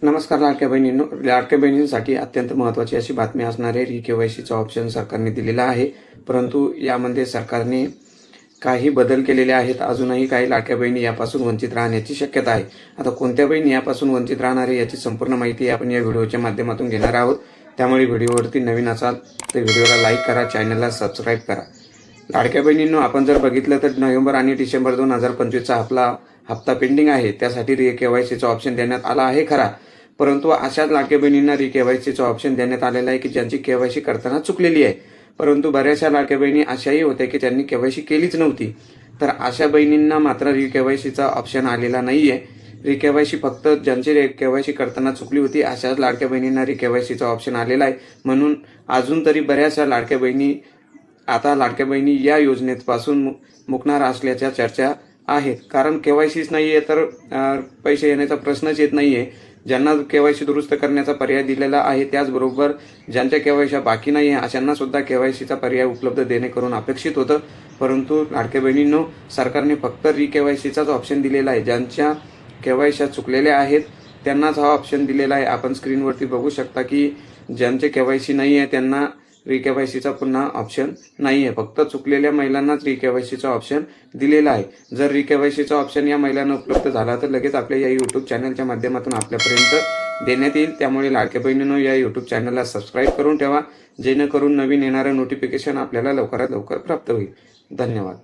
नमस्कार लाडक्या बहिणींनो, लाडक्या बहिणींसाठी अत्यंत महत्त्वाची अशी बातमी असणारे री-के-वाय-सीचा ऑप्शन सरकारने दिलेला आहे. परंतु यामध्ये सरकारने काही बदल केलेले आहेत. अजूनही काही लाडक्या बहिणी यापासून वंचित राहण्याची शक्यता आहे. आता कोणत्या बहिणी यापासून वंचित राहणार आहे याची संपूर्ण माहिती आपण या व्हिडिओच्या माध्यमातून घेणार आहोत. त्यामुळे व्हिडिओवरती नवीन असाल तर व्हिडिओला लाईक करा, चॅनलला सबस्क्राईब करा. लाडक्या बहिणींनो, आपण जर बघितलं तर नोव्हेंबर आणि डिसेंबर 2025चा आपला हप्ता पेंडिंग आहे. त्यासाठी री-के-वाय-सीचा ऑप्शन देण्यात आला आहे खरा, परंतु अशाच लाडक्या बहिणींना री-के-वाय-सीचा ऑप्शन देण्यात आलेला आहे की ज्यांची के-वाय-सी करताना चुकलेली आहे. परंतु बऱ्याचशा लाडक्या बहिणी अशाही होत्या की त्यांनी के-वाय-सी केलीच नव्हती. तर अशा बहिणींना मात्र री-के-वाय-सीचा ऑप्शन आलेला नाहीये. री-के-वाय-सी फक्त ज्यांची के-वाय-सी करताना चुकली होती अशाच लाडक्या बहिणींना री-के-वाय-सीचा ऑप्शन आलेला आहे. म्हणून अजून तरी बऱ्याचशा लाडक्या बहिणी आता लाडक्या बहिणी या योजनेपासून मुकणार असल्याच्या चर्चा आहेत. कारण के-वाय-सीच नाहीये तर पैसे येण्याचा प्रश्नच येत नाहीये. ज्यांना के-वाय-सी दुरुस्त करण्याचा पर्याय दिलेला आहे, त्याचबरोबर ज्यांच्या के-वाय-सी बाकी नाही आहे अशांना सुद्धा के-वाय-सीचा पर्याय उपलब्ध देणे करून अपेक्षित होतं. परंतु लाडक्या बहिणींनो, सरकारने फक्त री-के-वाय-सीचाच ऑप्शन दिलेला आहे. ज्यांच्या के-वाय-सी चुकलेल्या आहेत त्यांनाच हा ऑप्शन दिलेला आहे. आपण स्क्रीनवरती बघू शकता की ज्यांचे के-वाय-सी नाही आहे त्यांना री-के-वाय-सीचा पुन्हा ऑप्शन नाही आहे. फक्त चुकलेल्या महिलांनाच री-के-वाय-सीचा ऑप्शन दिलेला आहे. जर री-के-वाय-सीचा ऑप्शन या महिलांना उपलब्ध झाला तर लगेच आपल्या या यूट्यूब चॅनलच्या माध्यमातून आपल्यापर्यंत देण्यात येईल. त्यामुळे लाडक्या बहिणींनो, या यूट्यूब चॅनलला सबस्क्राईब करून ठेवा, जेणेकरून नवीन येणारं नोटिफिकेशन आपल्याला लवकरात लवकर प्राप्त होईल. धन्यवाद.